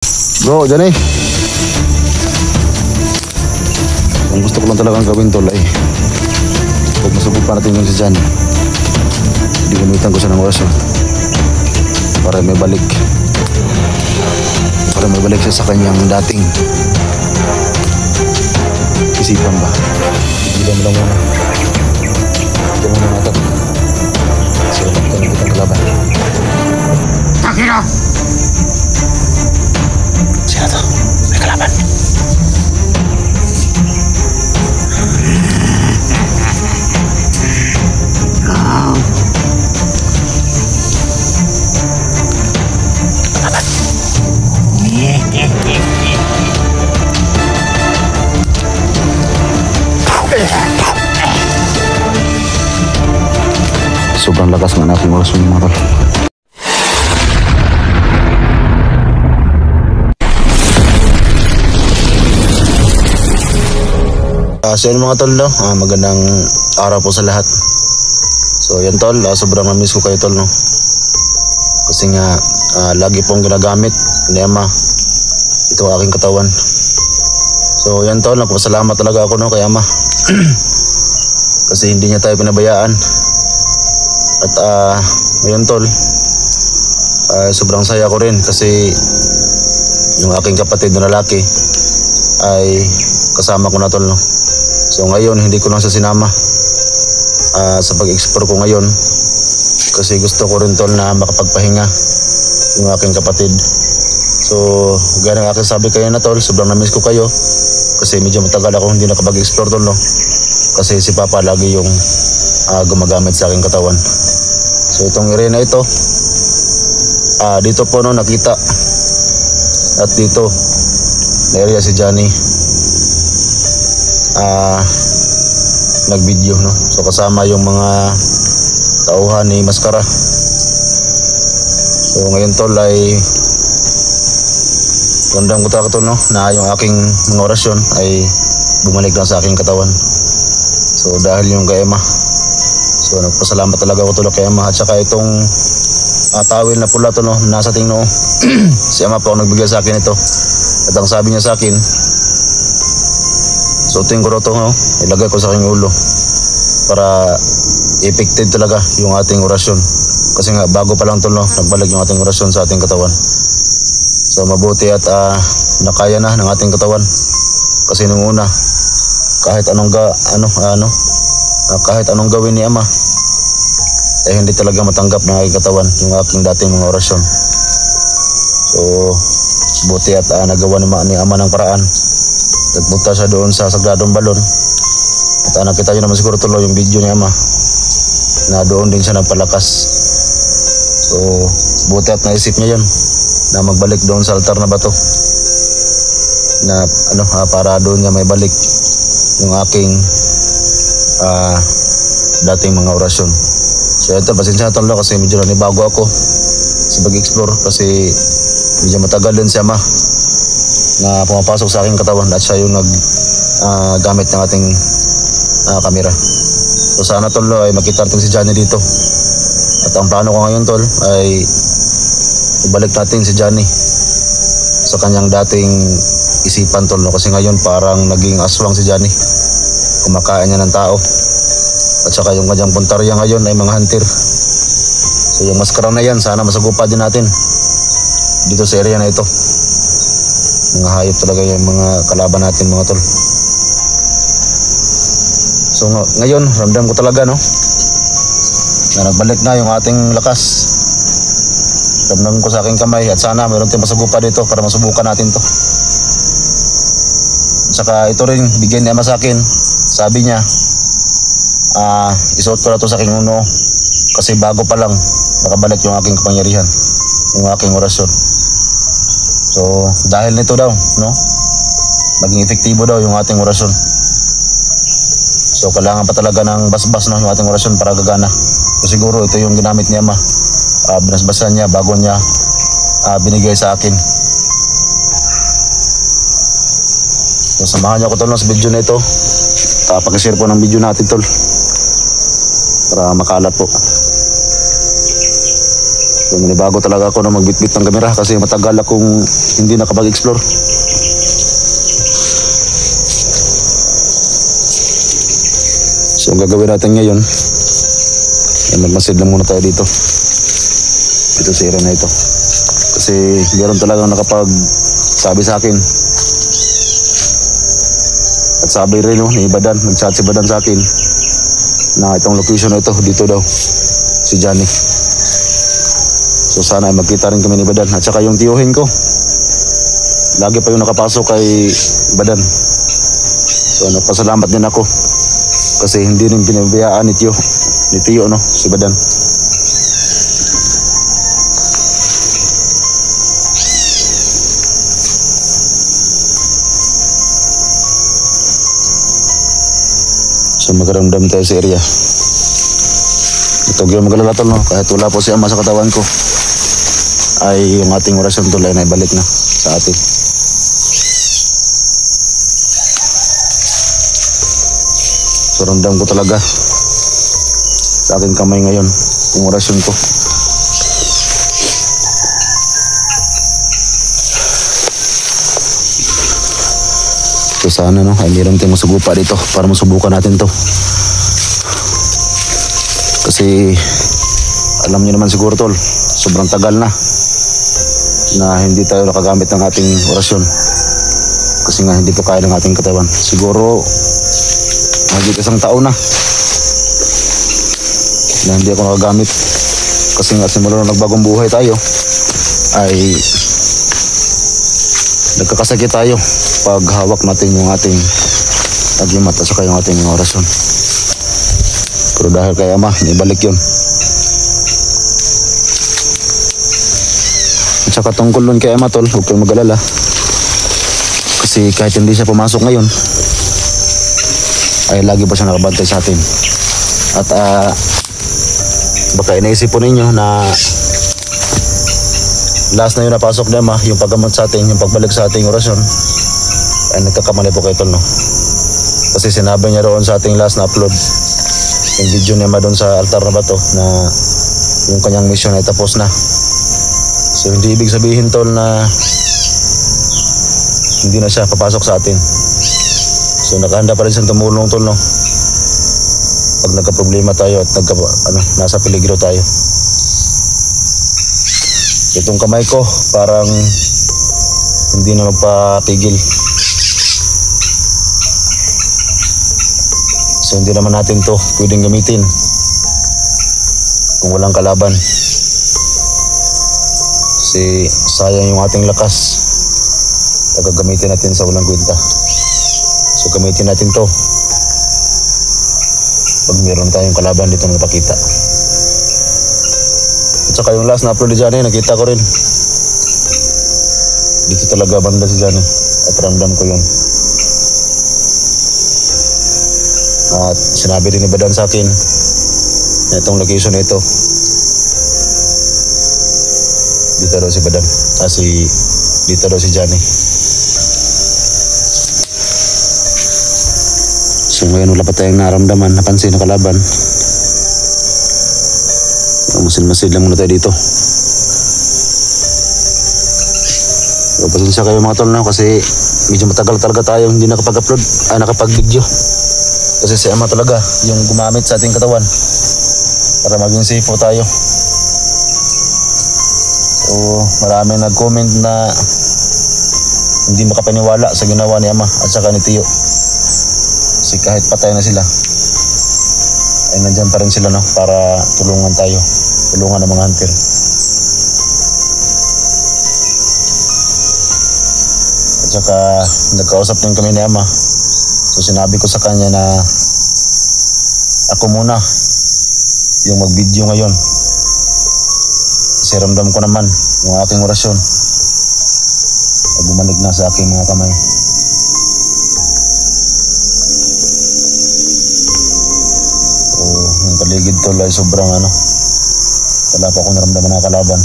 Bro, dyan eh. Ang gusto ko lang talagang gawin tol ay pag masubok pa natin yung si Jan, hindi gamitan ko siya ng orasyon para may balik siya sa kanyang dating isipan ba. Hindi mo lang muna. Hindi mo muna natin. Kasi wala ka nang kitang kalaban. Takira! Sino to? May kalaban. Sobrang lakas ng aking orasyon mga tol. So yun mga tol, no? Magandang araw po sa lahat. So yan tol, sobrang na-miss ko kayo tol, no? Kasi nga lagi pong ginagamit ni Ama ito aking katawan. So yan tol, nagpasalamat talaga ako, no, kay Ama. Kasi hindi niya tayo pinabayaan. At ngayon tol, sobrang saya ko rin kasi yung aking kapatid na lalaki ay kasama ko na tol, no? So ngayon hindi ko lang siya sinama sa pag-explore ko ngayon kasi gusto ko rin tol na makapagpahinga yung aking kapatid. So gaya ng aking sabi kayo na tol, sobrang na-miss ko kayo kasi medyo matagal ako hindi nakapag-explore tol, no? Kasi si Papa lagi yung gumagamit sa aking katawan. So itong area na ito, dito po no nakita, at dito na area si Johnny nag-video, no? So kasama yung mga tauhan ni Maskara. So ngayon tol ay ramdam ko talaga tol, no, na yung aking mga orasyon ay bumalik lang sa aking katawan. So dahil yung kay Emma, so nagpasalamat talaga ako tol kay Emma. At saka itong tawil na pula to, no, nasa ating noo. Si Emma po ang nagbigay sa akin ito. At ang sabi niya sa akin, suotin ko to, no, ilagay ko sa aking ulo para effective talaga yung ating orasyon. Kasi nga bago pa lang tol, no, nagbalik yung ating orasyon sa ating katawan. So mabuti at nakaya na ng ating katawan. Kasi nung una kahit anong gawin ni Ama eh hindi talaga matanggap ng aking katawan yung aking dating mga orasyon. So buti at nagawa ni Ama ng paraan. Nagpunta siya doon sa Sagradong Balon. At nakita nyo naman siguro tuloy yung video ni Ama na doon din siya nagpalakas. So buti at naisip niya yun na magbalik doon sa altar na bato na para doon niya may balik yung aking dating mga orasyon. So ito, pasensya na tol, kasi medyo nanibago ako sa pag-explore kasi medyo matagal din si Ama na pumapasok sa aking katawan at siya yung gamit ng ating kamera. So sana tol ay makita natin si Johnny dito. At ang plano ko ngayon tol ay ibalik natin si Johnny sa kanyang dating isipan tol, no? Kasi ngayon parang naging aswang si Johnny. Kumakain niya ng tao. At saka yung kanyang puntarya ngayon ay mga hunter. So yung maskara na yan, sana masagupa din natin dito sa area na ito. Mga hayop talaga yung mga kalaban natin mga tol. So ngayon ramdam ko talaga, no, na nagbalik na yung ating lakas. Ramdam ko sa aking kamay at sana mayroon tayong masagupa dito para masubukan natin to. At saka ito rin bigyan ni Ama sa akin. Sabi niya isuot ko na to sa aking uno kasi bago pa lang nakabalik yung aking kapangyarihan, yung aking orasyon. So dahil nito daw, no, maging epektibo daw yung ating orasyon. So kailangan pa talaga ng basbas, no, yung ating orasyon para gagana. So siguro ito yung ginamit ni Ama, binasbasan niya bago niya binigay sa akin. So samahan niyo ako tol, no, sa video na ito. Pakishare po ng video natin tol para makalat po. So, bago talaga ako na magbitbit ng kamera kasi matagal akong hindi nakapag-explore. So, ang gagawin natin ngayon ay magmasid lang muna tayo dito. Dito sa area na ito. Kasi meron talagang nakapag-sabi sa akin. At sabi rin ni Badan, nag-chat si Badan sa akin na itong location na ito, dito daw si Johnny. So sana ay magkita rin kami ni Badan. At saka yung tiyuhin ko, lagi pa yung nakapasok kay Badan. So nagpasalamat din ako kasi hindi rin pinabayaan ni Tiyo no, si Badan. So magkaramdam tayo sa area. Ito yung magalala tol, no? Kahit wala po si Ama sa katawan ko, ay yung ating orasyon tol ay naibalik na sa atin. So ramdam ko talaga sa aking kamay ngayon yung orasyon ko. So sana no, ay meron tayong masugupa dito para masubukan natin to. Kasi alam niyo naman siguro tol, sobrang tagal na hindi tayo nakagamit ng ating orasyon. Kasi nga hindi pa kaya ng ating katawan. Siguro mahigit isang taon na hindi ako nakagamit. Kasi nga simula nung nagbagong buhay tayo ay nagkakasakit tayo pag hawak natin yung ating agimat at saka yung ating mga orasyon. Pero dahil kay Ama, ibalik yun. At saka tungkol nun kay Ama tol, huwag kayong mag-alala. Kasi kahit hindi siya pumasok ngayon, ay lagi pa siya nakabantay sa atin. At baka inaisip po ninyo na last na yung napasok ni Ama, yung paggamot sa atin, yung pagbalik sa ating orasyon, ay nagkakamali po kayo tol, no? Kasi sinabi niya roon sa ating last na upload, yung video ni Ama doon sa altar na bato, na yung kanyang mission ay tapos na. So hindi ibig sabihin tol na hindi na siya papasok sa atin. So nakahanda pa rin siyang tumulong tol, no? Pag nagka-problema tayo at nasa peligro tayo. Itong kamay ko parang hindi na magpapigil. So hindi naman natin to pwedeng gamitin kung walang kalaban. Kasi sayang yung ating lakas pag gagamitin natin sa walang kwenta. So gamitin natin to pag meron tayong kalaban dito na napakita. At saka yung last na upload ni Johnny, nakita ko rin dito talaga banda si Johnny at ramdam ko yun. At sinabi rin ni Badan sa akin na itong location na ito, dito daw si Badan, dito daw si Johnny. So ngayon wala pa tayong naramdaman, napansin na kalaban. Masid-masid lang muna tayo dito. So pasensya kayo mga tol, no? Kasi medyo matagal talaga tayo hindi nakapag-upload, nakapag-video. Kasi si Ama talaga yung gumamit sa ating katawan para maging safe po tayo. So marami nag-comment na hindi makapaniwala sa ginawa ni Ama at saka ni Tiyo. Kasi kahit patay na sila ay nandyan pa rin sila, no? Para tulungan tayo, tulungan ng mga hunter. At saka nagkausap din kami ni Ama. So sinabi ko sa kanya na ako muna yung mag-video ngayon. Kasi ramdam ko naman yung aking orasyon ay bumalik na sa aking mga kamay. So yung paligid tol ay sobrang wala pa akong naramdaman na kalaban.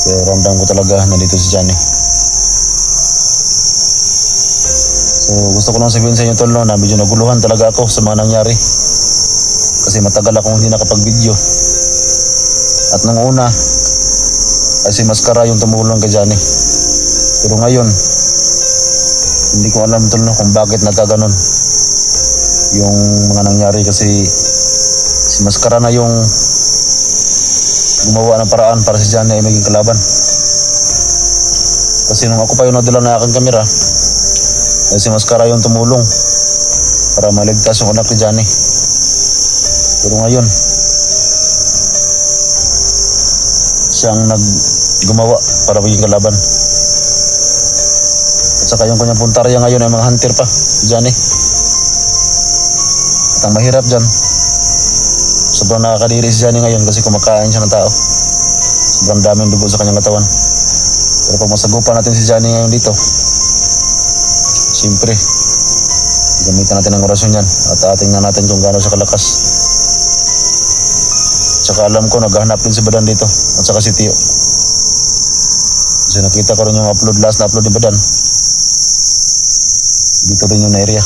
Pero ramdam ko talaga na dito si Johnny. So gusto ko lang sabihin sa inyo tol, no, na medyo naguluhan talaga ako sa mga nangyari. Kasi matagal akong hindi nakapag-video. At nung una, ay si Maskara yung tumulong kay Johnny. Pero ngayon, hindi ko alam tol no, kung bakit nagkaganon yung mga nangyari, kasi si Maskara na yung gumawa ng paraan para si Johnny ay maging kalaban. Kasi nung ako pa yung nadala na aking kamera, ay si Maskara yung tumulong para maligtas yung anak ni Johnny. Pero ngayon, siyang gumawa para maging kalaban. At saka yung kanyang puntarya ngayon ay mga hunter pa, Johnny. At ang mahirap dyan, sobrang nakakadiri si Johnny ngayon kasi kumakain siya ng tao. Sobrang daming dugo sa kanyang katawan. Pero pag masagupan natin si Johnny ngayon dito, siyempre, gamitan natin ang orasyon yan at atingnan natin kung gaano siya kalakas. Tsaka alam ko naghahanap din si Badan dito at saka si Tio. Kasi nakita ko rin yung last na upload ni Badan. Dito rin yung area.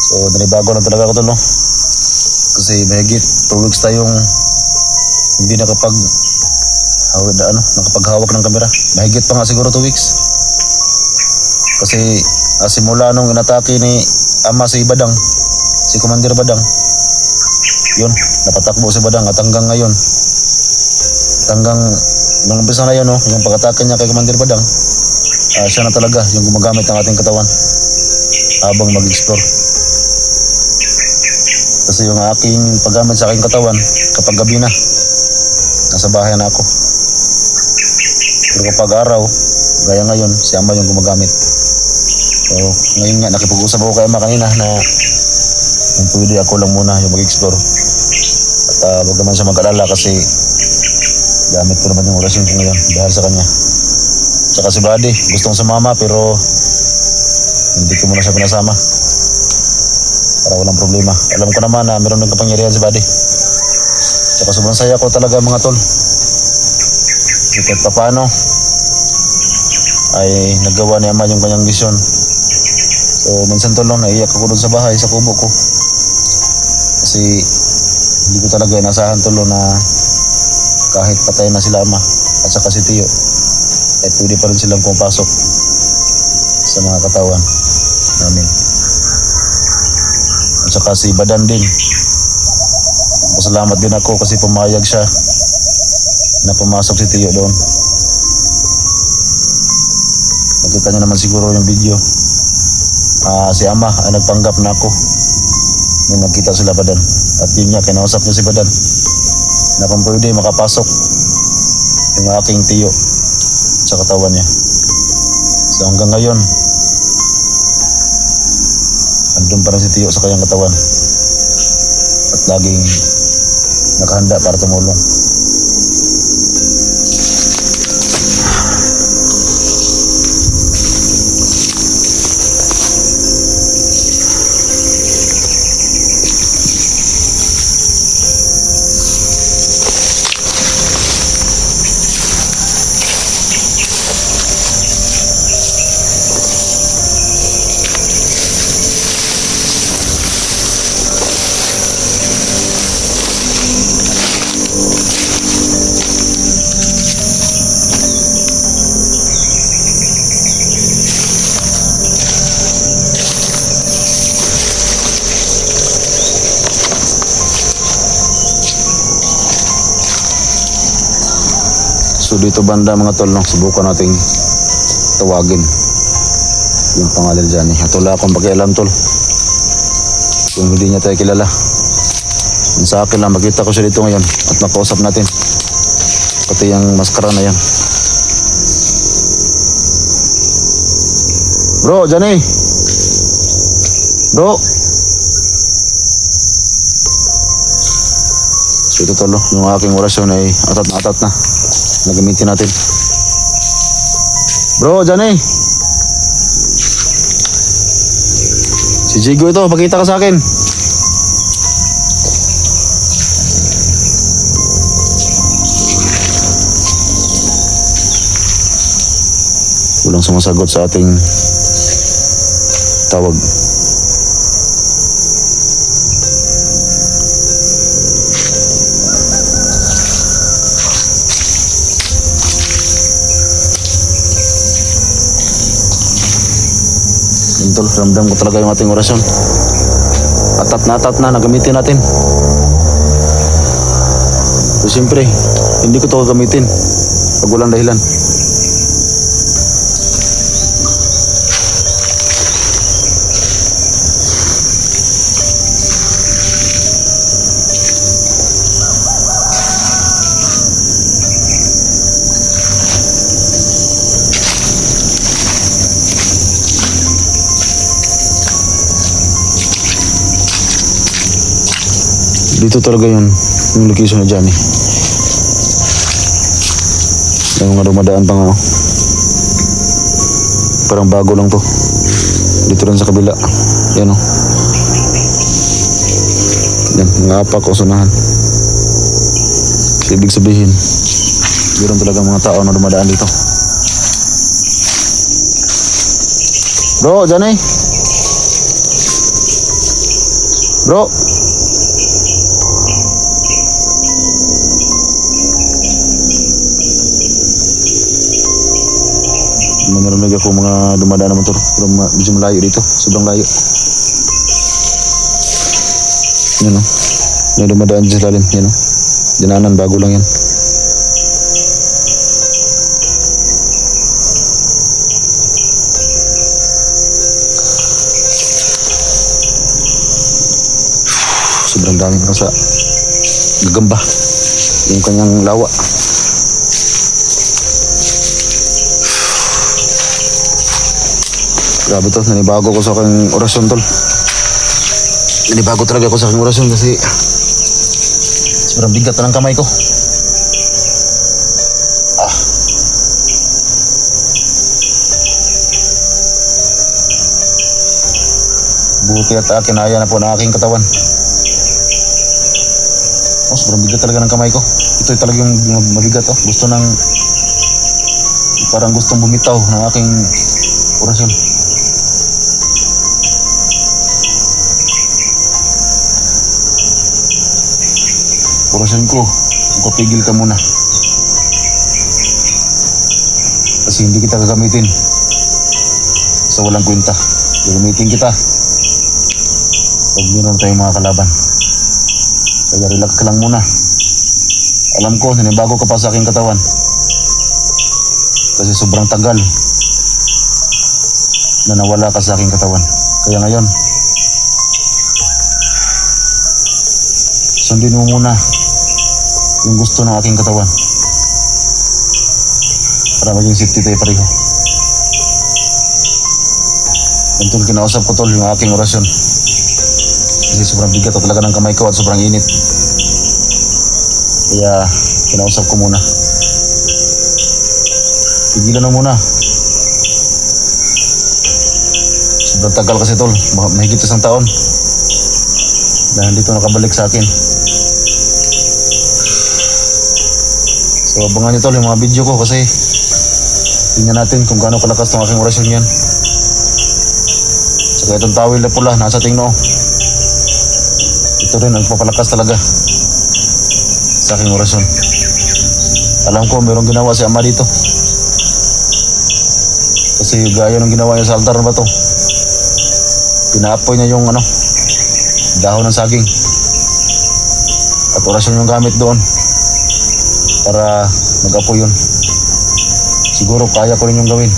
So nanibago lang talaga ako tol no. Kasi mahigit 2 weeks tayong hindi nakapaghawak ng kamera. Mahigit pa nga siguro 2 weeks. Kasi simula nung inatake ni Ama si Badang, si Commander Badang, yun, napatakbo si Badang at hanggang ngayon, hanggang nung umpisa na yun, no, yung pag-atake niya kay Commander Badang, siya na talaga yung gumagamit ng ating katawan habang mag-explore. Kasi yung aking paggamit sa aking katawan, kapag gabi na, nasa bahay na ako. Pero kapag araw, gaya ngayon, si Ama yung gumagamit. So, ngayon nga, nakipag-usap ako kay Ama kanina na kung pwede ako lang muna yung mag-explore. At wag naman siya mag-alala kasi gamit ko naman yung orasyon ko ngayon dahil sa kanya. Tsaka si Buddy, gustong sumama pero hindi ko muna siya pinasama para walang problema. Alam ko naman na meron ng kapangyarihan si Buddy. Tsaka sobrang saya ko talaga mga tol. Kasi kahit pa paano ay nagawa ni Ama yung kanyang vision. So minsan tol, naiyak ako doon sa bahay, sa kubo ko. Kasi hindi ko talaga inasahan tol na kahit patay na sila Ama at saka si Tio, ay pwede pa rin silang pumapasok sa mga katawan namin. At saka si Badan din, pasalamat din ako kasi pumayag siya na pumasok si Tio doon. Nakita niyo naman siguro yung video. Si Ama ay nagpanggap na ako nung nagkita sila Badan. At yun nga, kinausap niya si Badan na kung pwede makapasok yung aking Tio sa katawan niya. So hanggang ngayon, andun pa rin si Tio sa kanyang katawan at laging nakahanda para tumulong. So dito banda mga tol, no, subukan nating tawagin yung pangalan dyan. At wala akong pakialam tol kung hindi niya tayo kilala. Sa akin lang, makita ko siya dito ngayon at makausap natin pati yung Maskara na yan. Bro, Johnny. Bro. So ito tol, no, yung aking orasyon ay atat na atat na. Nagamitin natin. Bro, Johnny. Si Jigo ito, pakita ka sa akin. Walang sumasagot sa ating tawag. tol. Ramdam ko talaga yung ating orasyon. Atat na nagamitin natin. So siyempre, hindi ko ito gagamitin pag walang dahilan. Dito talaga yun, yung location na dyan eh. Yung mga dumadaan pang ano. Parang bago lang to. Dito rin sa kabila. Yan o. Yan, mga apak o sunahan. So, ibig sabihin, meron talaga mga tao na dumadaan dito. Bro, dyan eh. Bro. Narinig ako mga dumadaan na motor. Pero medyo malayo dito. Sobrang layo. Yan o. May dumadaan dyan sa lalim. Yan o. Dinaanan. Bago lang yan. Sobrang dami ko sa gagamba. Yung kanyang lawa. Grabe to, nanibago ko sa aking orasyon tol. Nanibago talaga ako sa aking orasyon kasi sobrang bigat na ng kamay ko. Buti at kinaya na po ng aking katawan. Oh, sobrang bigat talaga ng kamay ko. Ito talaga yung mabigat oh. Gusto ng parang gustong bumitaw ng aking orasyon. Orasyon ko, kapigil ka muna. Kasi hindi kita gagamitin sa walang kwenta. Gagamitin kita pag meron tayong mga kalaban. Kaya relax ka lang muna. Alam ko, nanibago ka pa sa aking katawan. Kasi sobrang tagal na nawala ka sa aking katawan. Kaya ngayon, sundin mo muna yung gusto ng aking katawan para maging safety tayo pareho. Ganito kinausap ko tol yung aking orasyon kasi sobrang bigat at talaga ng kamay ko at sobrang init, kaya kinausap ko muna. Pigilan na muna, sobrang tagal kasi tol, mahigit 1 taon dahil dito nakabalik sa akin. So abangan nyo tol yung mga video ko kasi tingnan natin kung gaano kalakas ng aking orasyon yan. Saka itong tawil na pula nasa ating noo, ito rin nagpapalakas talaga sa aking orasyon. Alam ko mayroong ginawa si Ama dito kasi gaya ng ginawa niya sa altar na bato. Pinaapoy niya yung dahon ng saging at orasyon yung gamit doon para mag-apoy yun. Siguro kaya ko rin yung gawin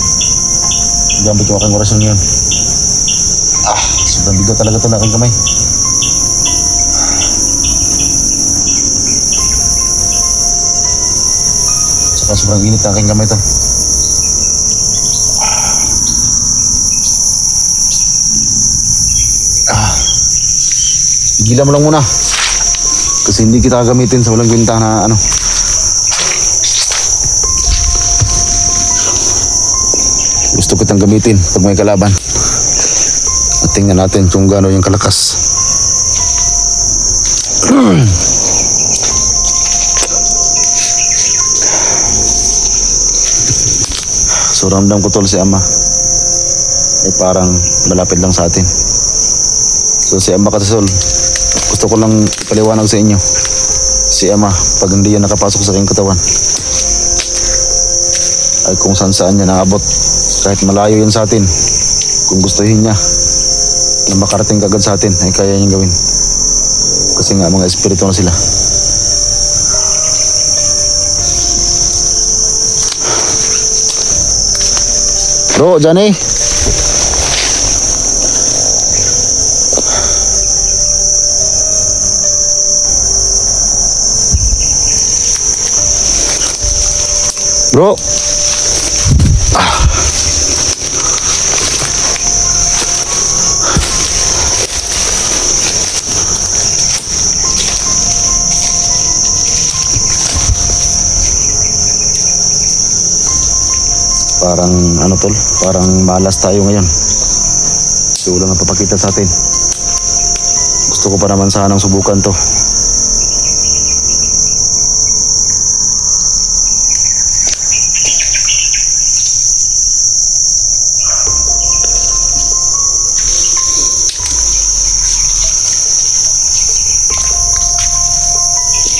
gamit yung aking orasyon yun. Sobrang bigat talaga ito na aking kamay. Saka sobrang init na aking kamay ito. Gigilan mo lang muna kasi hindi kita gagamitin sa walang kwenta na gusto kitang gamitin pag may kalaban. At tingnan natin kung gaano yung kalakas. So ramdam ko tol si Ama ay parang malapit lang sa atin. So si Ama kasi tol, gusto ko lang ipaliwanag sa inyo. Si Ama, pag hindi yan nakapasok sa aking katawan ay kung saan niya naabot. Kahit malayo yan sa atin, kung gustuhin niya na makarating kagad sa atin ay kaya niyang gawin. Kasi nga mga espiritu na sila. Bro, Johnny. Bro. Parang ano tol, parang malas tayo ngayon. Kasi wala nga papakita sa atin. Gusto ko pa naman sanang subukan to.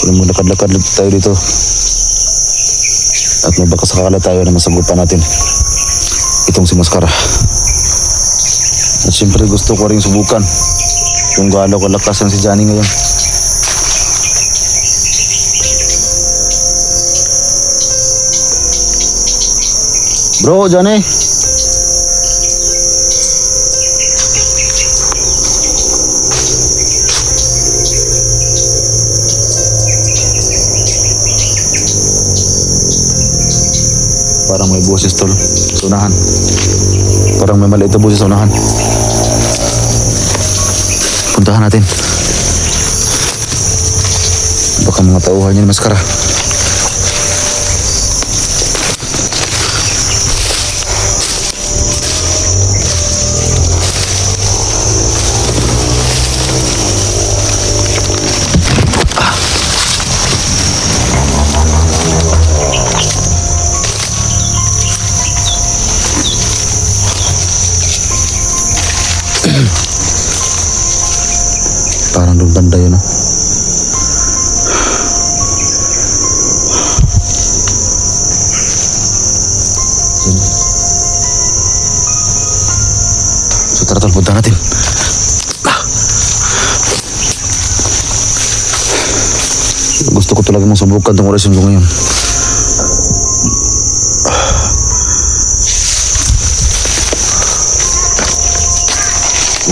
Kung maglakad-lakad tayo dito at may baka sakala tayo na masagupan natin itong si Mascara. At syempre gusto ko rin subukan kung gaano kalakas ang si Johnny ngayon. Bro, Johnny. Parang may boses tol sa unahan. Parang may maliit na boses sa unahan. Puntahan natin. Baka mga tauhan yun, Mascara. Parang doon banda yun, no? So tara tol, punta natin. Gusto ko talaga masubukan itong orasyon ko ngayon.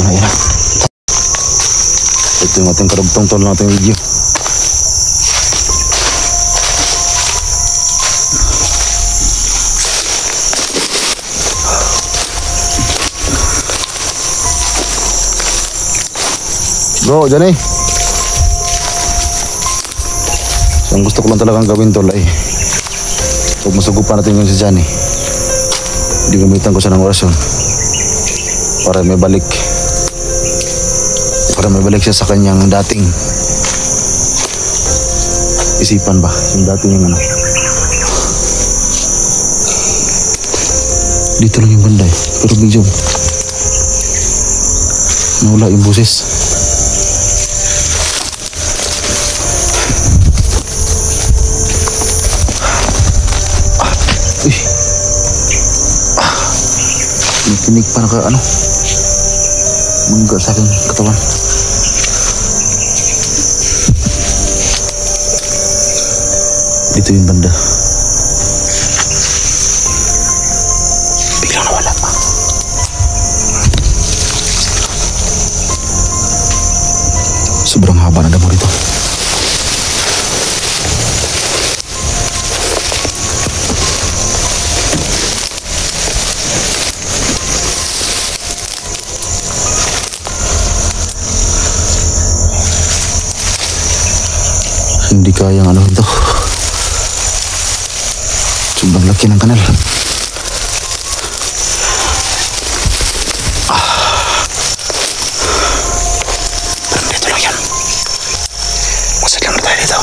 Yan na. Ito yung ating karugtong tol na ating video. Bro, Johnny. So, ang gusto ko lang talagang gawin tol ay huwag masugupan natin yung si Johnny. Hindi gamitan ko siya ng orasyon para may balik siya sa kanyang dating isipan ba, yung dating yung ano. Dito lang yung banda eh, pero medyo nawala yung boses. May tinig pa naka ano, mangga sa aking katawan. Dito yung banda. Biglang nawala pa. Sobrang haba na damo rito. Hindi kayang ano ito. Sobrang laki ng kanal. Dito lang yan. Masadlang na tayo dito.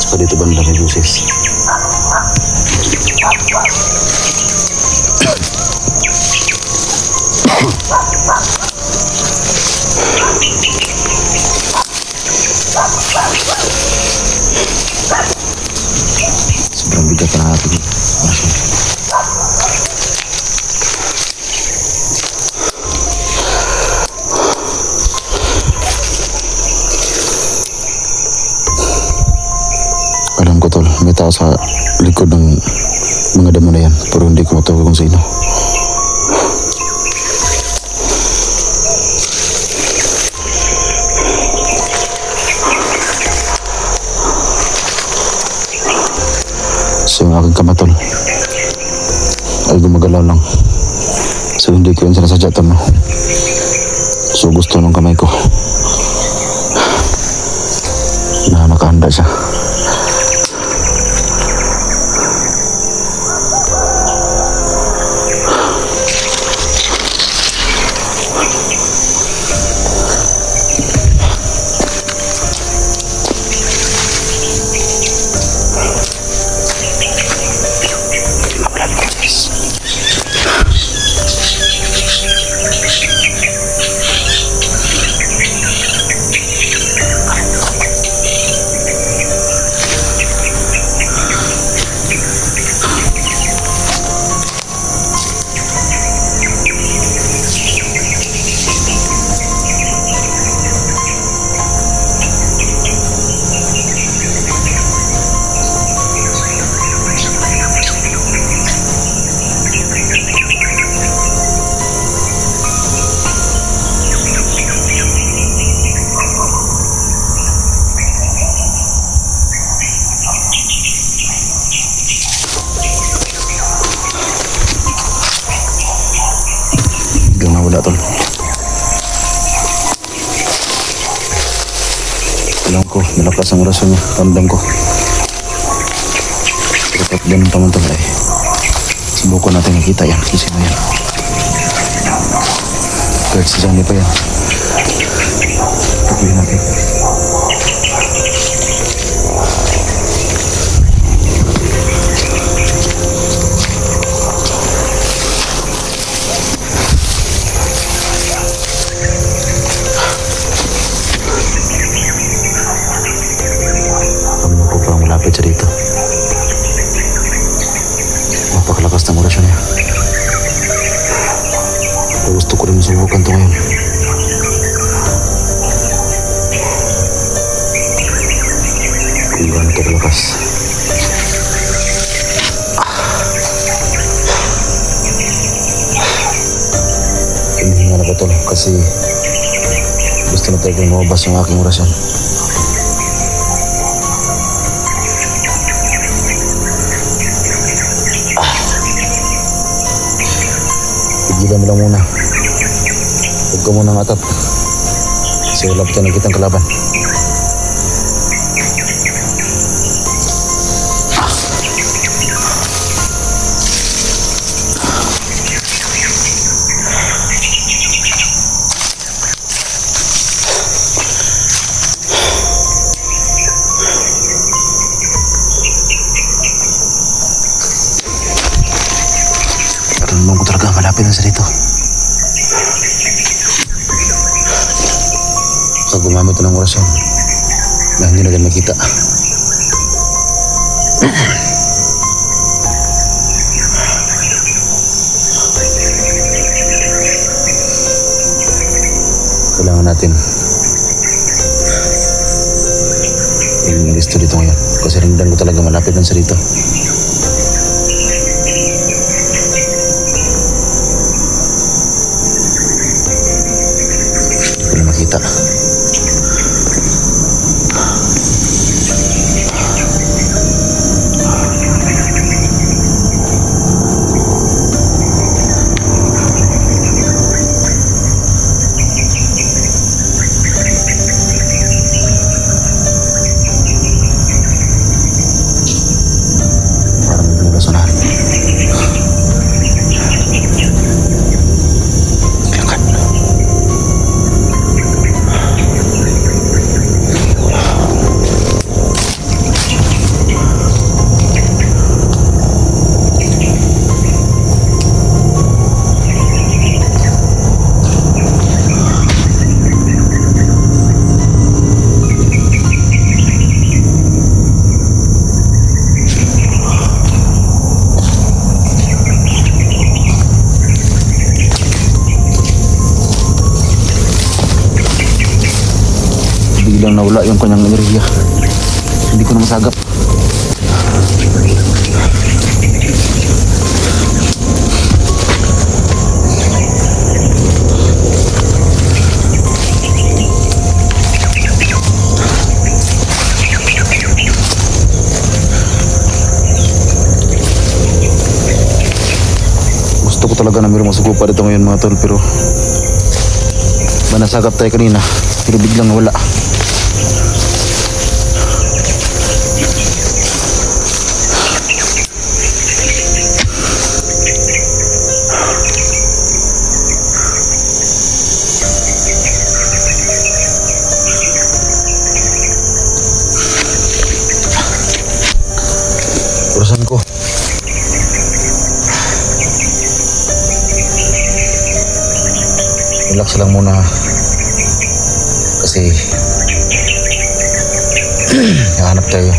Baka dito banda may buses. Sobrang bigat na natin. Alam ko tol, may tao sa likod ng mga damo na yan, pero hindi ko matawag kung sino. So yung aking kamatol ay gumagalaw lang. So hindi ko yun sinasadya tol, no? So gusto ng kamay ko na nakahanda siya. Wala tol. Alam ko, malakas ang orasyon niya. Ramdam ko. Dapat ganun pa man tol ay. Subukan natin nakita yan. Kasi na yan. Kahit sa Johnny pa yan. Pagpili natin. Malapit siya dito. Napakalakas ng orasyon niya. Pero gusto ko rin subukan ito ngayon. Kung gaano ito kalakas. Hinihinga na ba ito? Kasi gusto na talagang mababas yung aking orasyon. Pigilan mo lang muna. Huwag ka muna ngatat. Kasi wala pa tayo nakitang kalaban. Naramdaman ko talaga malapit na sa dito. Baka gumamit ng orasyon na hindi natin makita. Kailangan natin yung listo dito ngayon. Kasi rindan ko talaga malapit na sa dito. Makita. nawala yung kanyang enerhiya. Hindi ko na masagap. Gusto ko talaga na mayroong masuko pa dito ngayon mga tol, pero manasagap tayo kanina pero biglang nawala. Urusan ko. Relax lang muna kasi hahanap tayo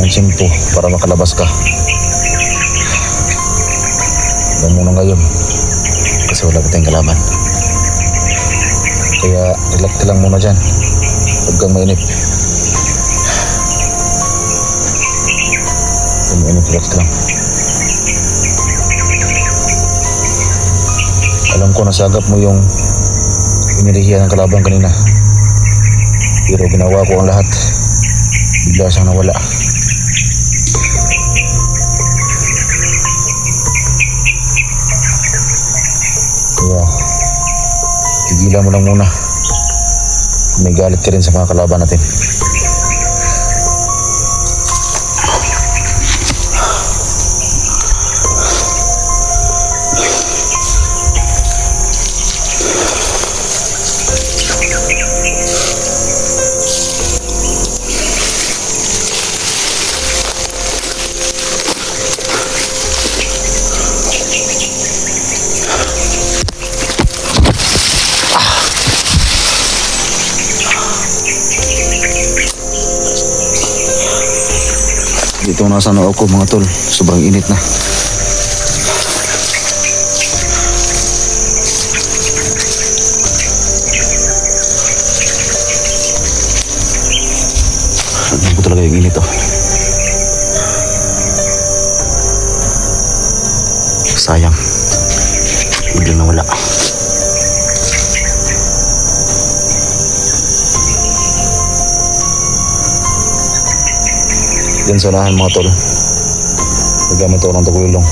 ng simpo para makalabas ka. Huwag muna ngayon kasi wala pa tayong kalaban, kaya relax ka lang muna dyan. Huwag kang mainip. Huwag mainip, relax ka lang. Alam ko nasagap mo yung inirihiya ng kalaban kanina, pero ginawa ko ang lahat. Bigla siyang nawala. Kaya tigilan mo lang muna. May galit ka rin sa mga kalaban natin. Dito nasa noo ko mga tol, sobrang init na. Alam ko talaga yung init oh. Sayang, biglang nawala. Diyan sa unahan mga tol, nagamit ako ng tagulilong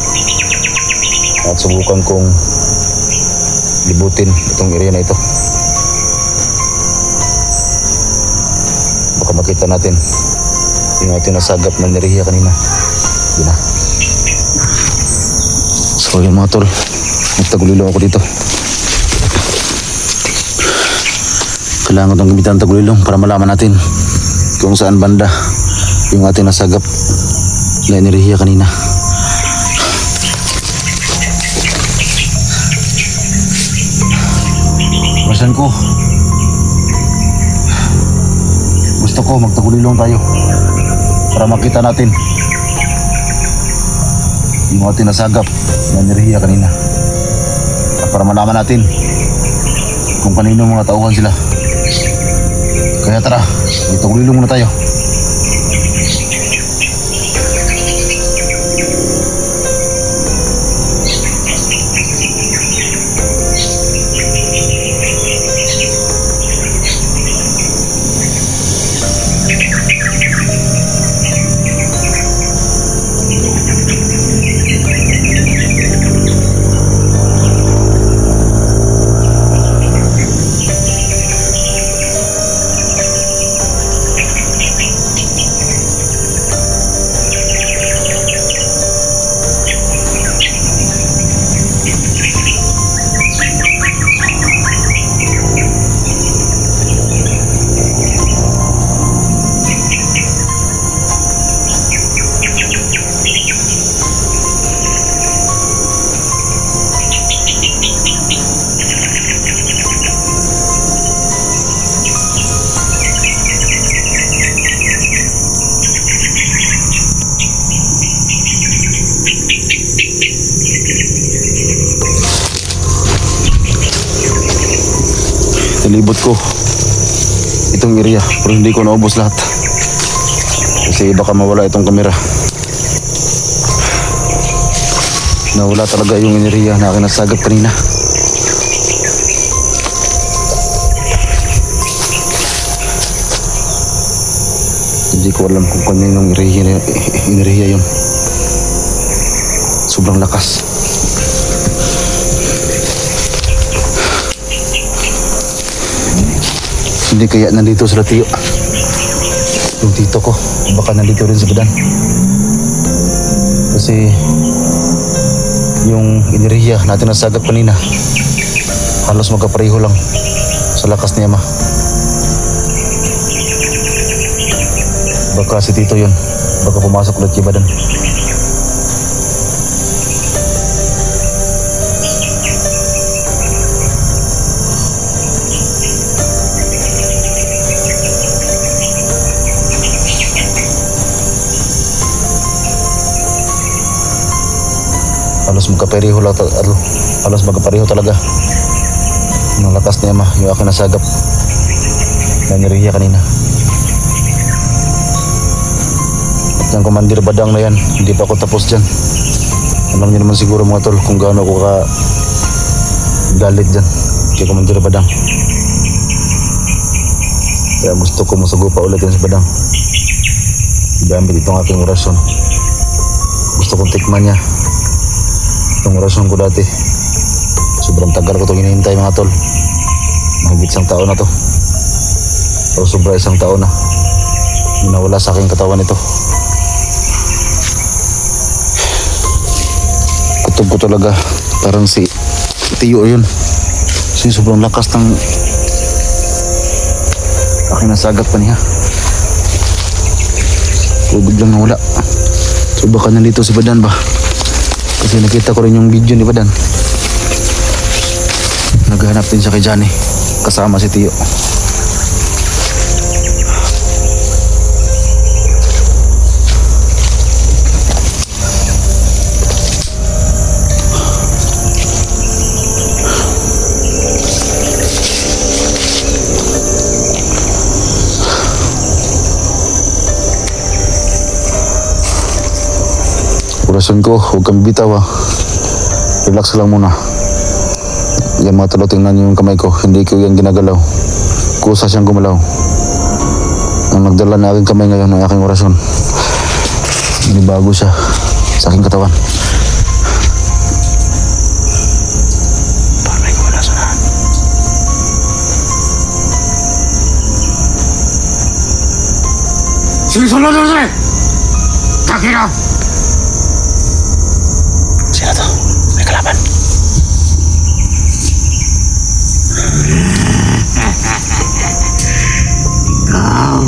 at subukan kong libutin itong area na ito. Baka makita natin yung ating nasagap na enerhiya kanina. Yun na. So yun mga tol, nagtagulilong ako dito. Kailangan itong gamitan ng tagulilong para malaman natin kung saan banda yung ating nasagap na enerhiya kanina. Masan ko, gusto ko magtagulilong tayo para makita natin yung ating nasagap na enerhiya kanina, at para malaman natin kung kanino mga tauhan sila. Kaya tara, magtagulilong muna tayo. Nilibot ko itong area, pero hindi ko naubos lahat. Kasi baka mawala itong kamera. Nawala talaga yung area na aking nasagap kanina. Hindi ko alam kung kaninong area yun. Sobrang lakas. Hindi kaya nandito sila Tiyo. Yung tito ko, baka nandito rin sa badan. Kasi yung area natin nasagap kanina, halos magkapareho lang sa lakas ni Ama. Baka si Tito yun, baka pumasok ulit kay badan. Halos magkapareho talaga ng lakas ni Ama yung aking nasagap na area kanina. At yung Commander Badang na yan, hindi pa ako tapos dyan. Alam niyo naman siguro mga tol kung gaano ako ka galit dyan kay Commander Badang. Kaya gusto ko masagupa ulit yan sa Badang. Gamit itong aking orasyon. Gusto kong tikman niya itong orasyon ko dati. Sobrang tagal ko itong hinihintay mga tol. Mahigit 1 taon na to. O sobra 1 taon na. Nawala sa aking katawan ito. Kutob ko talaga. Parang si Tiyo yun. Kasi sobrang lakas ng aking nasagap pa niya. O biglang nawala. So baka nandito si Badan ba? Kasi nakita ko rin yung video ni Badan. Naghahanap din siya kay Johnny. Kasama si Tiyo. Orasyon ko, huwag kang bitaw ha. Relax lang muna. Yan mga talo, tingnan niyo yung kamay ko. Hindi ko yan ginagalaw. Kusa siyang gumalaw. Ang nagdala na aking kamay ngayon ng aking orasyon. Inibago siya sa aking katawan. Parang may kumala sa nahan. Sinusunod na rin! Takira! Sino to? May kalaban. Ikaw!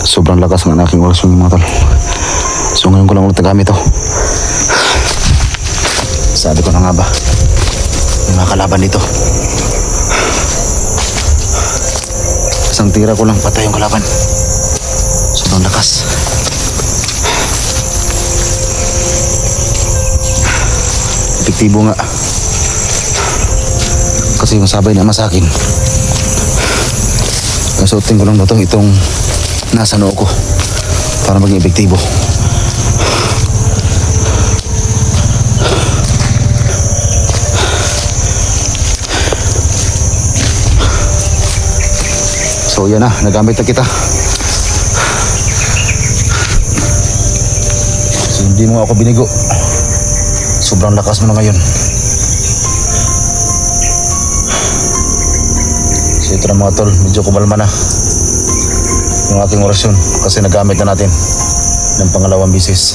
Sobrang lakas ng aking orasyon mga tol. So ngayon ko lang ulit nagamit to. Sabi ko na nga ba, may mga kalaban dito. Isang tira ko lang patay yung kalaban. Sobrang lakas. Epektibo nga. Kasi yung sabay naman sa akin. Kasuotin ko lang na to, itong nasa noo ko para maging epektibo. So yan na, nagamit na kita. So, hindi mo ako binigo. Sobrang lakas mo na ngayon. So ito na mga tol, medyo kumalma na yung aking orasyon kasi nagamit na natin ng pangalawang bisis.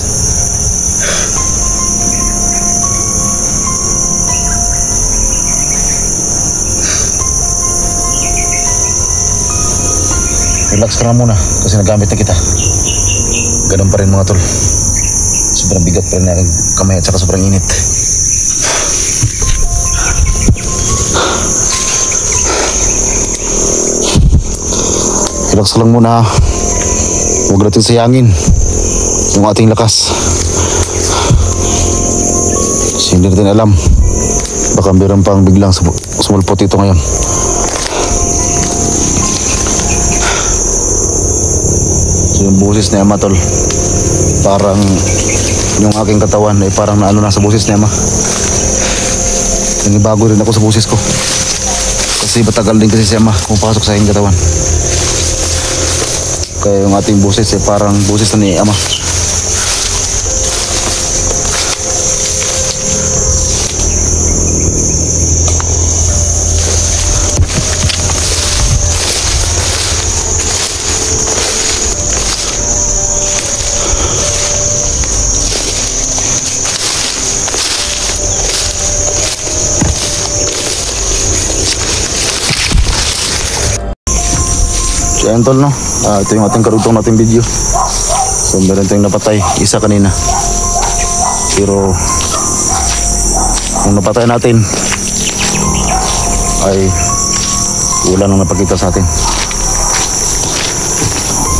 Relax ka na muna kasi nagamit na kita. Ganun pa rin mga tol. Sobrang bigat pa rin na aking kamay at saka sobrang init. Relax lang muna. Huwag natin sayangin yung ating lakas. Kasi hindi natin alam. Baka meron pang biglang sumulpot ito ngayon. So yung busis ni Ama, tol, parang yung aking katawan ay parang naano na sa busis ni Ama. Nanibago rin ako sa busis ko. Kasi matagal din kasi si Ama pumapasok sa aking katawan. Kaya yung ating busis ay parang busis na ni Ama. So ayan, tol, no? Ito yung ating karugtong nating video. So meron tayong napatay, isa kanina. Pero yung napatay natin ay wala nang napakita sa atin.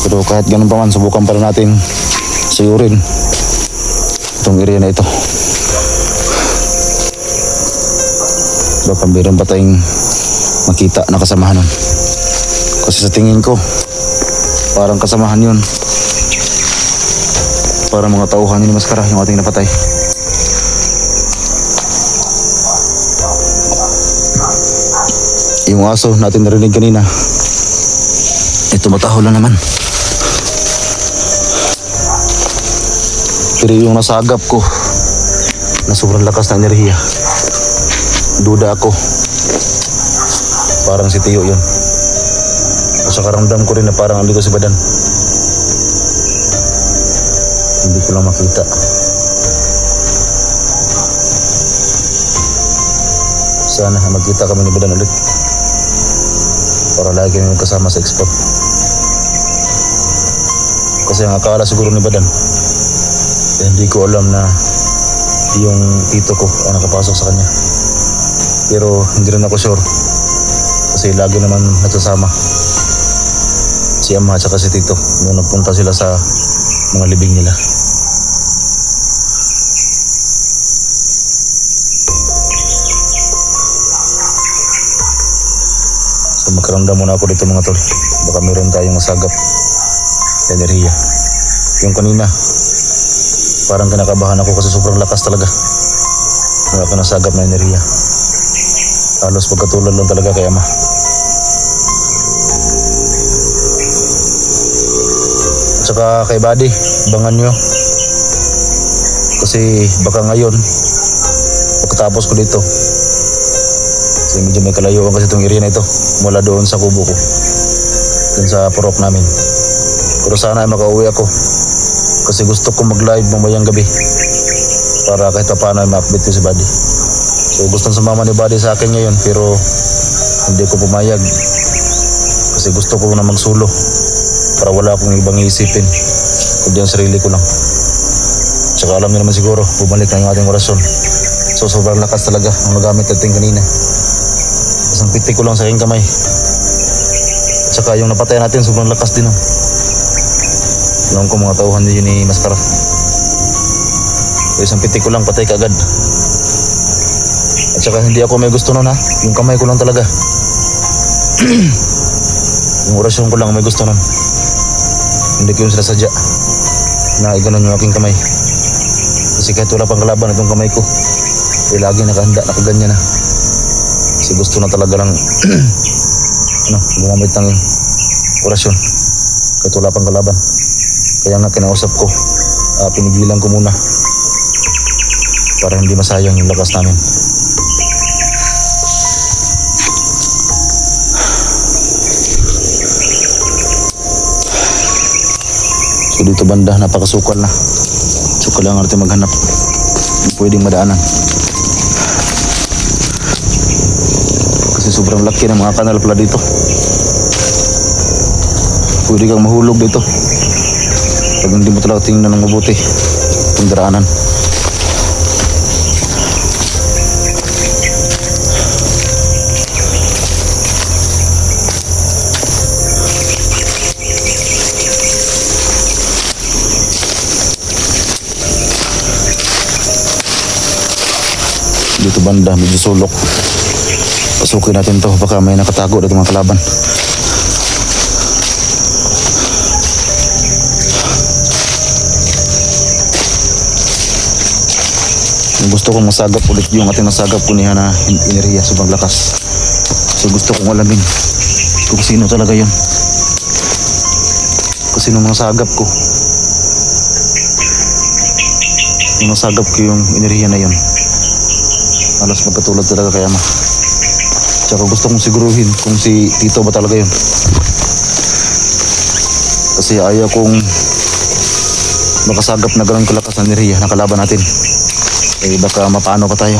Pero kahit ganun pa man, subukan pa rin natin sayurin itong area na ito. Baka meron pa tayong makita na kasamahan nun. Kasi sa tingin ko, parang kasamahan yun. Parang mga tauhan yun ni Maskara, yung ating napatay. Yung aso natin narinig kanina, ito mataho lang naman. Pero yung nasa agap ko, na sobrang lakas na enerhiya, duda ako. Parang si Tiyo yun. At saka ramdam ko rin na parang andito si Badan. Hindi ko lang makita. Sana magkita kami ni Badan ulit. Para lagi kami magkasama sa expo. Kasi ang akala siguro ni Badan, hindi ko alam na yung tito ko ang nakapasok sa kanya. Pero hindi rin ako sure. Kasi lagi naman nagsasama si Ama at saka si Tito nung nagpunta sila sa mga libing nila. So magkaramdam muna ako dito, mga tol. Baka meron tayong masagap enerhiya. Yung kanina parang kinakabahan ako kasi sobrang lakas talaga. Wala ako nasagap na enerhiya. Halos pagkatulad lang talaga kay Ama. Tsaka kay Buddy, abangan nyo. Kasi baka ngayon, pagkatapos ko dito, kasi medyo may kalayuan kasi itong area na ito, mula doon sa kubo ko, doon sa purok namin. Pero sana ay makauwi ako, kasi gusto ko mag-live mamayang gabi, para kahit pa paano ay ma-update ko si Buddy. So gustong sumama ni Buddy sa akin ngayon, pero hindi ko pumayag, kasi gusto ko na magsulo, para wala akong ibang iisipin kundi ang sarili ko lang. Tsaka alam niyo naman siguro, bumalik na yung ating orasyon. So sobrang lakas talaga ang nagamit natin kanina. Isang pitik ko lang sa aking kamay. Tsaka yung napatay natin, sobrang lakas din. Alam ko mga tauhan din yun ni Maskara. So isang pitik ko lang, patay kaagad. At tsaka hindi ako may gusto nun, ha. Yung kamay ko lang talaga. Yung orasyon ko lang may gusto nun. Hindi ko yung sinasadya na iganon yung aking kamay. Kasi kahit wala pang kalaban itong kamay ko, eh lagi nakahanda, nakaganyan na. Kasi gusto na talaga lang gumamit ng orasyon kahit wala pang kalaban. Kaya nga kinausap ko, pinigilan ko muna para hindi masayang yung lakas namin. So dito banda, napakasukal na. So kailangan natin maghanap ng pwedeng madaanan. Kasi sobrang laki ng mga kanal pala dito. Pwede kang mahulog dito pag hindi mo talaga tingnan ng mabuti yung daraanan. Dito banda, medyo sulok. Pasukin natin to, baka may nakatago dito mga kalaban. Gusto kong masagap ulit yung ating nasagap ko niya na enerhiya sobrang lakas. So gusto kong alamin kung sino talaga yun. Kung sino mga sagap ko. Yung masagap ko yung enerhiya na yun. Halos magkatulad talaga kay ama. Tsaka gusto kong siguruhin kung si Tito ba talaga yun. Kasi ayaw kong makasagap na ganun kalakas na enerhiya na kalaban natin. Eh baka mapaano pa tayo.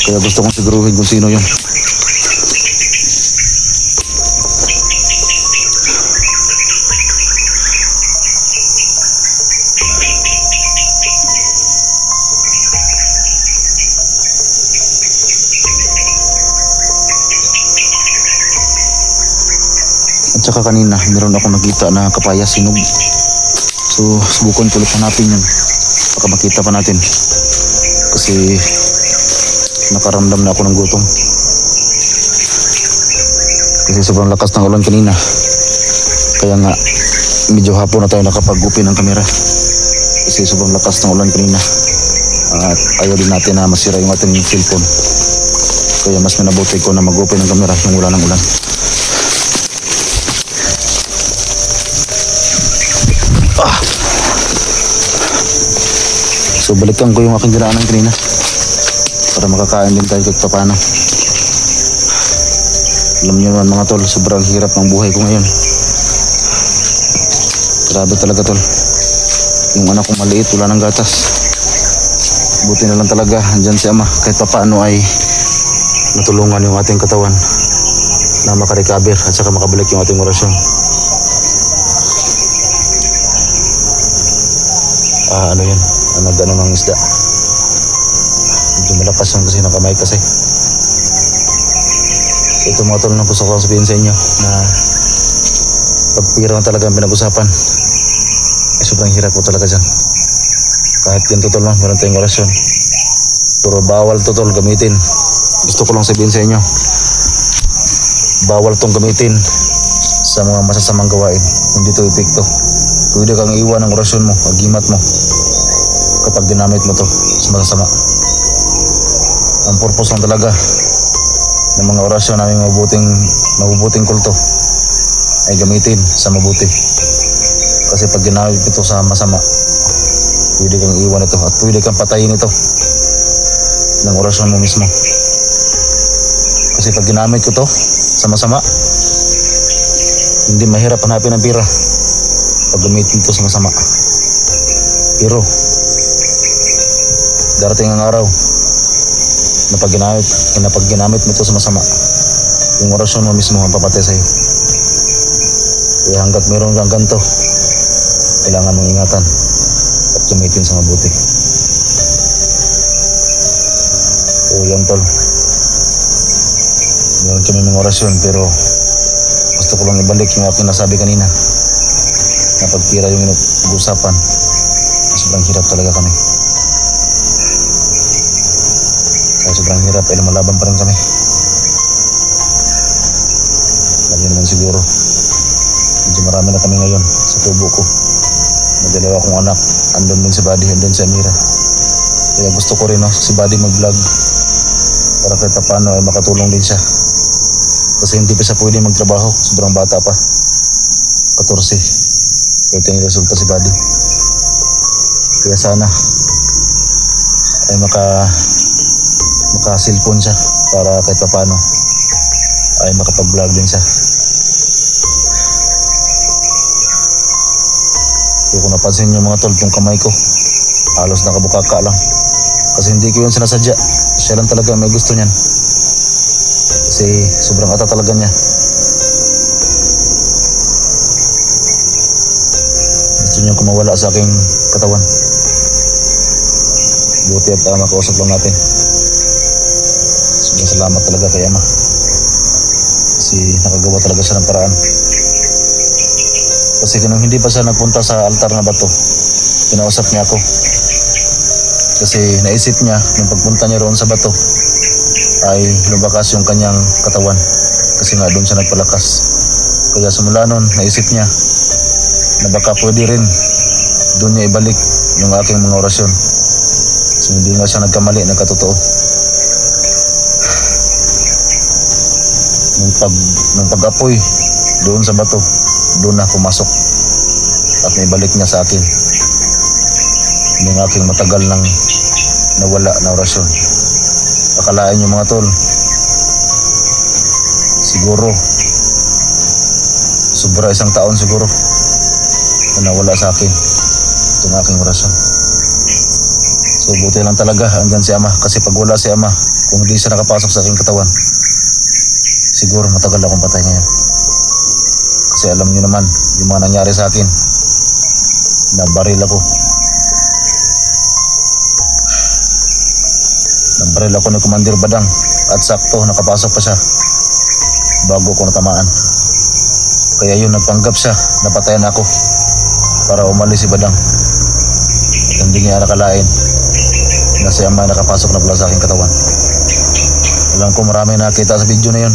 Kaya gusto kong siguruhin kung sino yun. At saka kanina meron ako nakita na kapayas sinog. So subukan ko ulit hanapin yun. Baka makita pa natin. Kasi nakaramdam na ako ng gutom. Kasi sobrang lakas ng ulan kanina. Kaya nga medyo hapon na tayo nakapag-upin ng kamera. Kasi sobrang lakas ng ulan kanina. At ayaw din natin na masira yung ating cellphone. Kaya mas minabuti ko na mag-upin ng kamera yung wala ng ulan. So balikan ko yung aking dinaanan kanina para makakain din tayo kahit paano. Alam niyo naman mga tol, sobrang hirap ng buhay ko ngayon. Grabe talaga tol. Yung anak kong maliit, wala ng gatas. Buti na lang talaga andyan si ama kahit paano ay natulungan yung ating katawan na makarecover at saka makabalik yung ating orasyon. Ano yan? Nagano ng isda. Medyo malakas yung kasi nakamay kasi. So ito mga tol, gusto ko sabihin sa inyo na pag pira na talaga ang pinag-usapan ay sobrang hirap po talaga dyan. Kahit yan totoo lang, meron tayong orasyon. Pero bawal totoo gamitin. Gusto ko lang sabihin sa inyo, bawal tong gamitin sa mga masasamang gawain. Hindi to epekto. Pwede kang iwan ng orasyon mo, agimat mo kapag ginamit mo to sa masasama. Ang purpose lang talaga ng mga orasyon namin mabubuting kulto ay gamitin sa mabuti. Kasi pag ginamit ito sa masama, pwede kang iwan ito at pwede kang patayin ito ng orasyon mo mismo. Kasi pag ginamit ko to sa masama, hindi mahirap hanapin ang pira pag gamitin ito sa masama. Pero darating ang araw na pag ginamit mo ito sa masama, yung orasyon mo mismo ang papatay sa'yo. Kaya hanggat meron kang ganito, kailangan mong ingatan at gamitin sa mabuti. So yan tol, meron kami ng orasyon pero gusto ko lang ibalik yung aking nasabi kanina na pagtira yung usapan, sobrang hirap talaga kami. Kaya sobrang hirap ay lumalaban pa rin kami. Alam niyo naman siguro, medyo marami na kami ngayon sa tubo ko. Madalawa akong anak, andun din si Buddy, andun si Amira. Kaya gusto ko rin si Buddy mag-vlog para kahit paano ay makatulong din siya. Kasi hindi pa siya pwede magtrabaho, sobrang bata pa, 14. Ito yung resulta si Buddy. Kaya sana ay maka-cellphone siya para kahit paano ay makapag-vlog din siya. Kaya kung napansin niyo mga tol, yung kamay ko halos nakabukaka lang. Kasi hindi ko yun sinasadya. Siya lang talaga may gusto niyan. Kasi sobrang ata talaga niya. Gusto niya kumawala sa aking katawan. Buti at makausap lang natin. Sobrang salamat talaga kay ama. Kasi nakagawa talaga siya ng paraan. Kasi kung hindi pa siya nagpunta sa altar na bato, kinausap niya ako. Kasi naisip niya nung pagpunta niya roon sa bato ay lumakas yung kanyang katawan. Kasi nga doon siya nagpalakas. Kaya simula noon naisip niya na baka pwede rin doon niya ibalik yung aking mga orasyon. So hindi nga siya nagkamali, nagkatotoo. Nung pag-apoy doon sa bato, doon na pumasok at naibalik niya sa akin yung aking matagal nang nawala na orasyon. Akalain niyo mga tol, siguro sobra 1 taon siguro na nawala sa akin itong aking orasyon. So buti lang talaga andyan si Ama, kasi pag wala si Ama, kung hindi siya nakapasok sa aking katawan, siguro matagal akong patay ngayon. Kasi alam niyo naman yung mga nangyari sa akin, nabaril ako ni Commander Badang at sakto nakapasok pa siya bago ko natamaan. Kaya yun, nagpanggap siya, napatayan ako para umalis si Badang. At hindi niya nakalain na si Ama nakapasok na pala sa aking katawan. Alam ko marami nakita sa video na yun.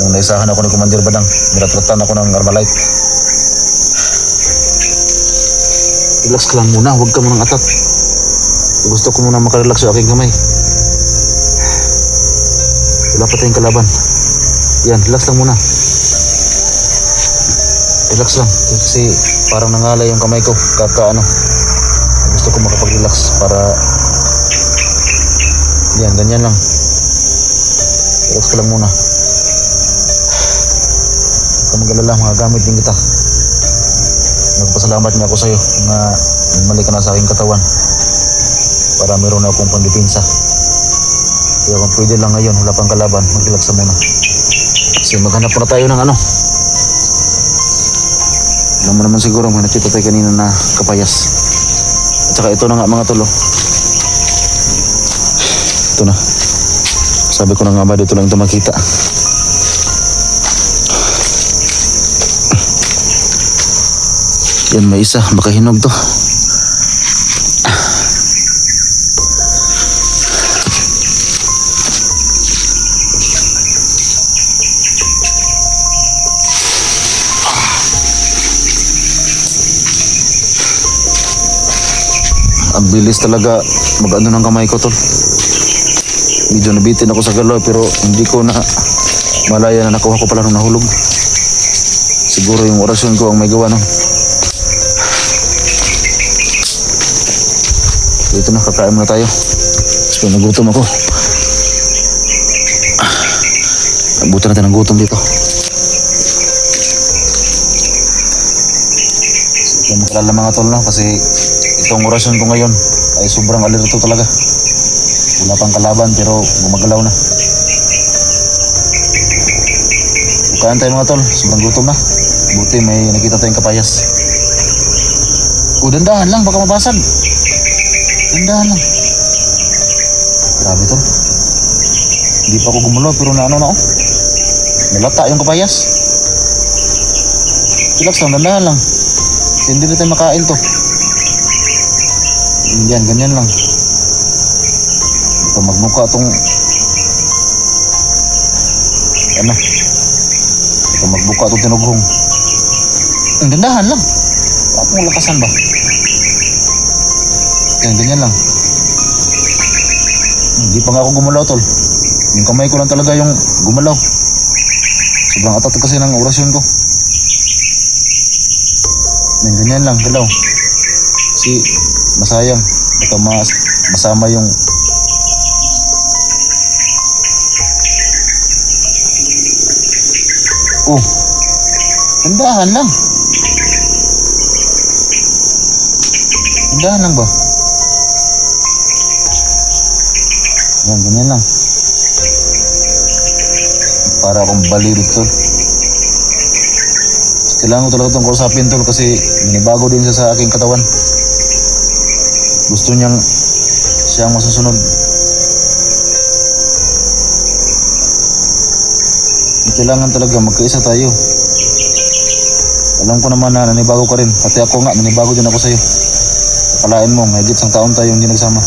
Nung naisahan ako ni Commander Badang, nilatratan ako ng Armalite. Relax ka lang muna, huwag ka munang atat. Gusto ko muna makarelax sa aking kamay. Wala pa tayong kalaban. Yan, relax lang muna. Relax lang. Kasi parang nangalay yung kamay ko. Gusto ko makapag-relax para... Yan, ganyan lang. Relax ka lang muna. Huwag ka mag-alala, mga gamit din kita. Nagpasalamat niya ako sa'yo na bumalik ka na sa aking katawan para meron akong pandipinsa. Kaya kung pwede lang ngayon, wala pang kalaban, mag-relax muna. Kasi maghanap na tayo ng ano. Alam mo naman siguro, may nakita tayo kanina na kapayas. At saka ito na nga mga tolo. Ito na. Sabi ko na nga ba, dito lang ito makita. Yan, may isa, baka hinog to. Ang bilis talaga mag-ano ng kamay ko tol. Medyo nabitin ako sa galaw pero hindi ko na malaya na nakuha ko pala nung nahulog. Siguro yung orasyon ko ang may gawa nun. Dito na, kakain muna tayo. So nagutom ako. Nabutan natin ng gutom dito. So makalala mga tol na, kasi itong orasyon ko ngayon ay sobrang alerto talaga. Wala pang kalaban pero gumagalaw na. Bukaan tayo mga tol, sobrang gutom na. Buti may nakita tayong kapayas. Dandahan lang, baka mabasag. Dandahan lang. Grabe tol. Hindi pa ako gumalaw pero naano na ako. Nalata yung kapayas. Relax lang, dandahan lang. Kasi hindi na tayo makain to. Yan, ganyan lang. Ito magmukha tong ano, ito magbuka tong tinughong. Ang dandahan lang. Wala pong lakasan ba? Yan, ganyan lang. Hindi pa nga ako gumalaw tol. Yung kamay ko lang talaga yung gumalaw. Sobrang atat kasi ng orasyon ko. Yan, ganyan lang, galaw. Kasi masayang baka masama yung dandahan lang. Dandahan lang ba? Yan, ganyan lang. Para akong baliw dito. Kailangan ko talaga itong kausapin tol kasi binibago din siya sa aking katawan. Gusto niyang siya ang masusunod. Kailangan talaga magkaisa tayo. Alam ko naman na nanibago ka rin. Pati ako nga, nanibago din ako sa'yo. Palain mo, may higit isang taon tayong hindi nagsama.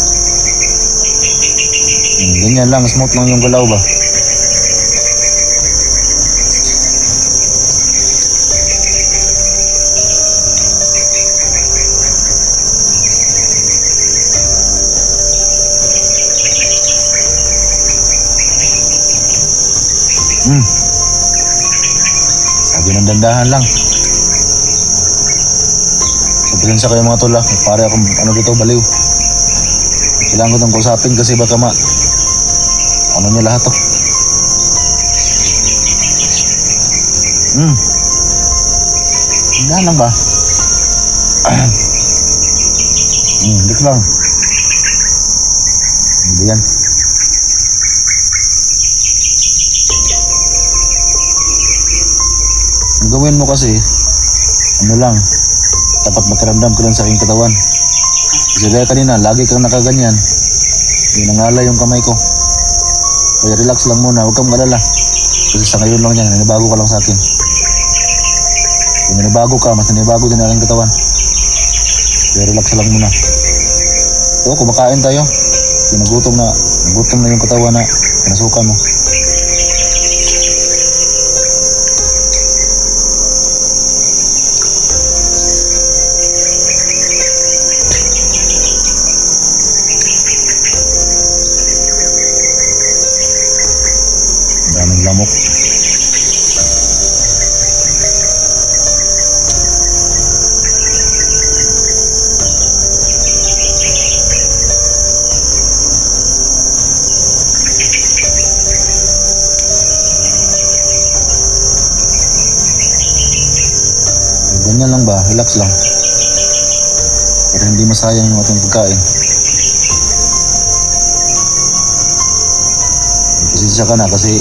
Ganyan lang, smooth lang yung galaw ba? Sabi ng dandahan lang. Sabihin sa kayo mga tula, pare akong ano dito, baliw. Kailangan ko itong kausapin kasi baka ano niya lahat to. Dandahan lang ba? Dik lang. Hindi yan. Ang gawin mo kasi, ano lang, dapat makiramdam ka lang sa aking katawan. Kasi kaya kanina, lagi kang nakaganyan. Nangalay yung kamay ko. Kaya relax lang muna, huwag kang malala. Kasi sa ngayon lang yan, nanibago ka lang sa akin. Kung nanibago ka, mas nanibago din ang aking katawan. Kaya relax lang muna. So, kumakain tayo. Kung nagutom na yung katawan na pinasukan mo. Daming lamok. Ganyan lang ba? Relax lang. Pero hindi masayang yung ating pagkain. Pasensya ka na kasi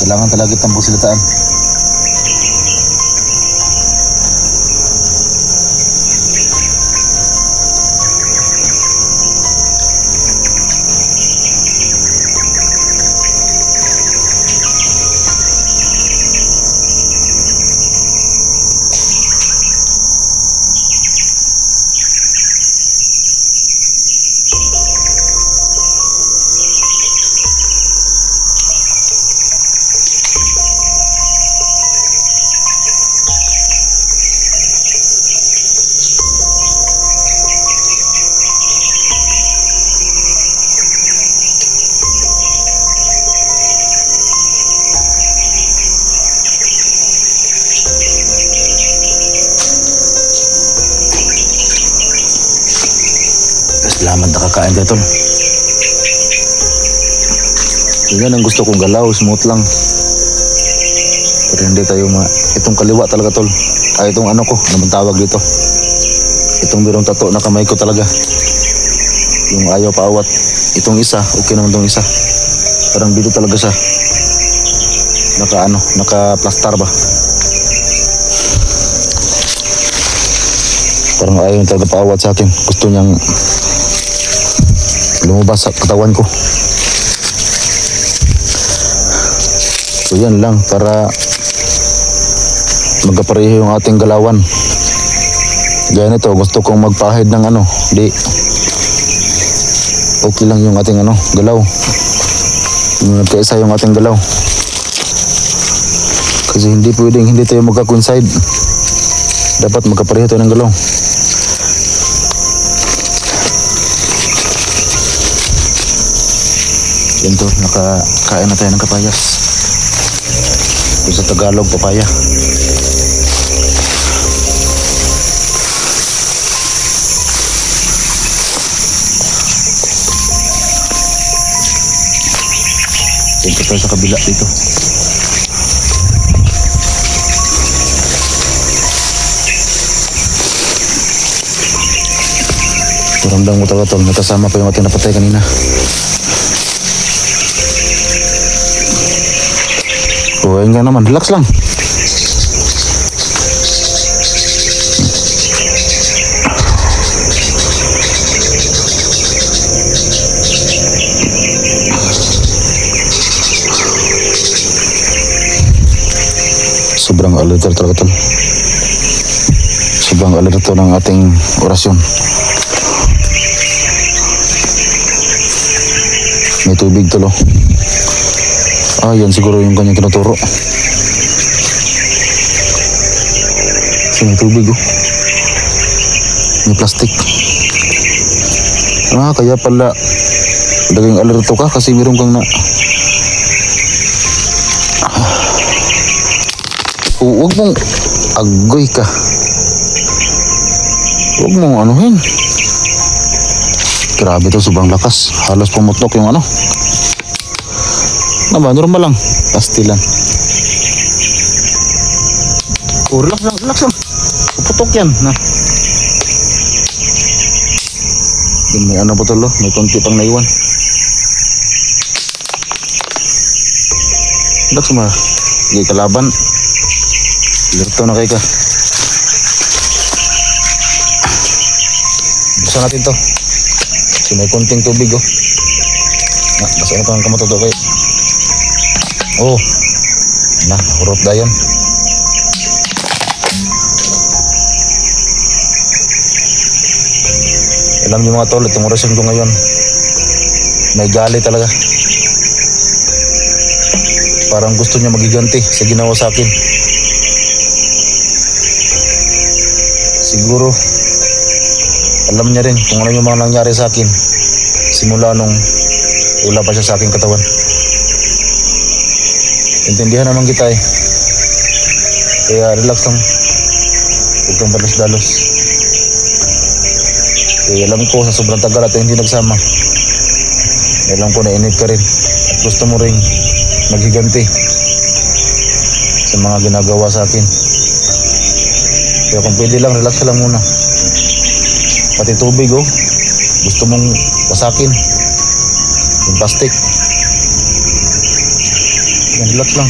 kailangan talaga itang pagsilitaan. Salamat nakakain ka, tol. Yan ang gusto kong galaw, smooth lang. Pero hindi tayo itong kaliwa talaga, tol. Itong ano ko, ano bang tawag dito? Itong birong tato na kamay ko talaga. Yung ayaw paawat. Itong isa, okay naman itong isa. Parang dito talaga siya. Naka-plastar ba? Parang ayaw talaga paawat sa akin. Gusto niyang lumabas sa katawan ko. So yan lang para magkapareho yung ating galawan. Gaya nito, gusto kong magpahid ng di okay lang yung ating galaw. Nagkaisa yung ating galaw. Kasi hindi pwedeng hindi tayo magka-coincide. Dapat magkapareho tayo ng galaw. Yan to, nakakain na tayo ng kapayas. Kung sa Tagalog, papaya. Yan tayo sa kabila dito. Ramdam mo talaga, tol, nakasama pa yung ating napatay kanina. Oh, enggak naman, relax lang. Sobrang aliter talaga, tol. Sobrang alerto ng ating orasyon. May tubig tulo. Yan siguro yung kanyang tinuturo. So, may tubig oh. May plastic. Kaya pala naging alerto ka kasi meron kang na... Huwag mong agoy ka. Huwag mong anuhin. Grabe to, sobrang lakas. Halos pumutok yung ano. Normal lang. Pastilan. Relax lang. Puputok yan. May ano po tulo, may konti pang naiwan. Relax mo. Hindi kalaban. Lirto na kayo ka. Buksan natin to. Kasi may konting tubig oh. Basta na itong kamatuto kayo. Hurot dayon. Alam niyo mga tol, itong orasyon ko ngayon, may gali talaga. Parang gusto niya magiganti sa ginawa sa akin. Siguro alam niya rin kung ano yung mga nangyari sa akin simula nung wala pa siya sa aking katawan. Intindihan naman kita eh. Kaya relax lang. Huwag kang balos-dalos. Kaya alam ko sa sobrang tagal at hindi nagsama, alam ko na inip ka rin at gusto mo rin maghiganti sa mga ginagawa sa akin. Kaya kung pwede lang, relax ka lang muna. Pati tubig oh, gusto mong wasakin yung plastic. Relax lang.